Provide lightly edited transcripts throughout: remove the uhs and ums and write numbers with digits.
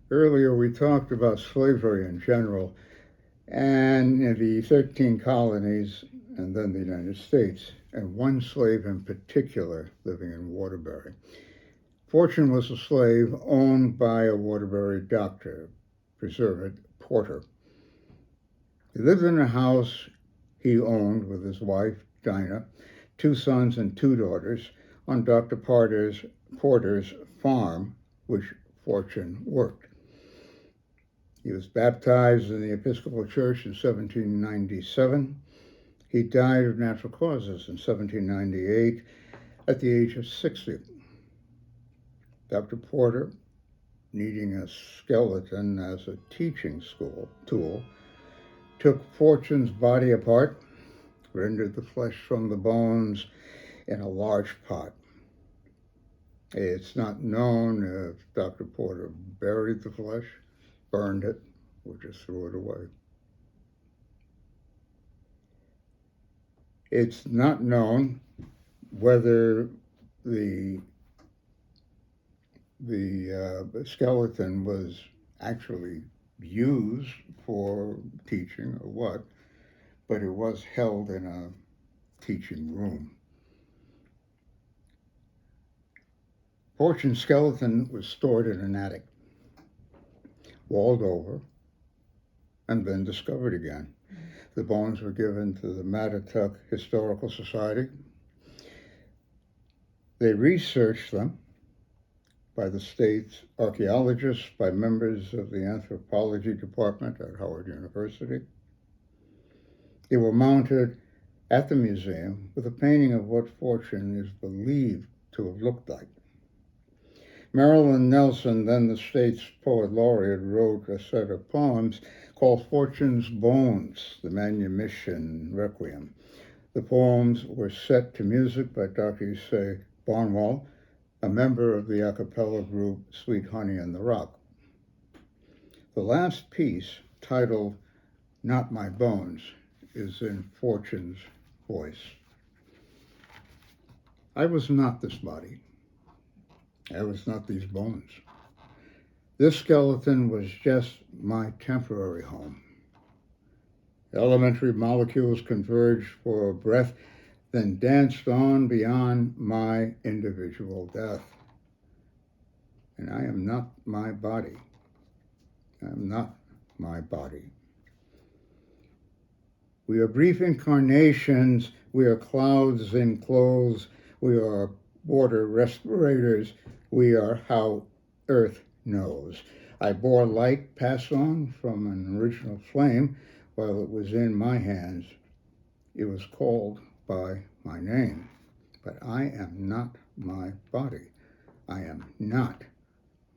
Earlier, we talked about slavery in general and the 13 colonies and then the United States, and one slave in particular living in Waterbury. Fortune was a slave owned by a Waterbury doctor, preserve it, Porter. He lived in a house he owned with his wife, Dinah, two sons and two daughters on Dr. Porter's farm, which Fortune worked. He was baptized in the Episcopal Church in 1797. He died of natural causes in 1798 at the age of 60. Dr. Porter, needing a skeleton as a teaching tool, took Fortune's body apart, rendered the flesh from the bones in a large pot. It's not known if Dr. Porter buried the flesh, burned it, or just threw it away. It's not known whether the skeleton was actually used for teaching or what, but it was held in a teaching room. Fortune's skeleton was stored in an attic, walled over, and then discovered again. The bones were given to the Mattatuck Historical Society. They researched them by the state's archaeologists, by members of the anthropology department at Howard University. They were mounted at the museum with a painting of what Fortune is believed to have looked like. Marilyn Nelson, then the state's poet laureate, wrote a set of poems called Fortune's Bones, the Manumission Requiem. The poems were set to music by Dr. Yusei Barnwell, a member of the a cappella group Sweet Honey in the Rock. The last piece, titled Not My Bones, is in Fortune's voice. I was not this body. I was not these bones. This skeleton was just my temporary home. Elementary molecules converged for a breath, then danced on beyond my individual death. And I am not my body. I am not my body. We are brief incarnations. We are clouds in clothes. We are water respirators. We are how earth knows. I bore light passed on from an original flame while it was in my hands. It was called by my name, but I am not my body. I am not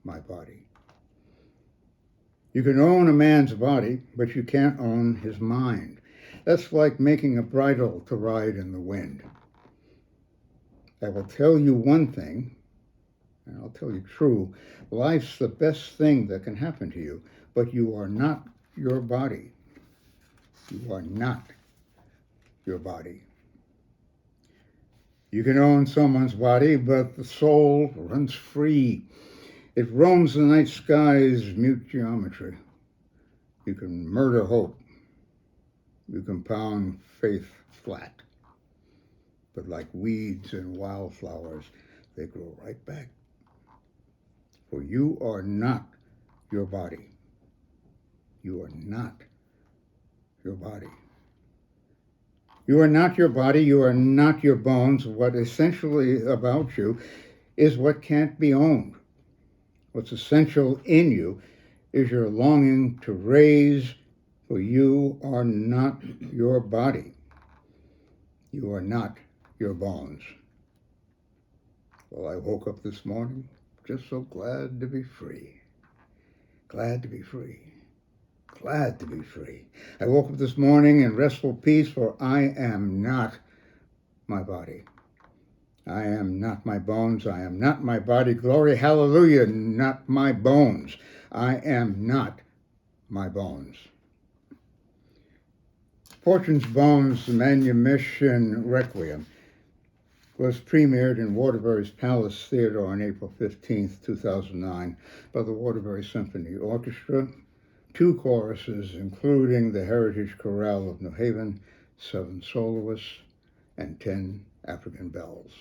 my body. You can own a man's body, but you can't own his mind. That's like making a bridle to ride in the wind. I will tell you one thing, and I'll tell you true. Life's the best thing that can happen to you, but you are not your body. You are not your body. You can own someone's body, but the soul runs free. It roams the night sky's mute geometry. You can murder hope. You can pound faith flat. But like weeds and wildflowers, they grow right back. For you are not your body. You are not your body. You are not your body. You are not your bones. What essentially about you is what can't be owned. What's essential in you is your longing to raise, for you are not your body. You are not your bones. Well, I woke up this morning just so glad to be free. Glad to be free. Glad to be free. I woke up this morning in restful peace, for I am not my body. I am not my bones. I am not my body. Glory, hallelujah, not my bones. I am not my bones. Fortune's Bones, the Manumission Requiem, was premiered in Waterbury's Palace Theatre on April 15th, 2009 by the Waterbury Symphony Orchestra, 2 choruses including the Heritage Chorale of New Haven, 7 soloists, and 10 African bells.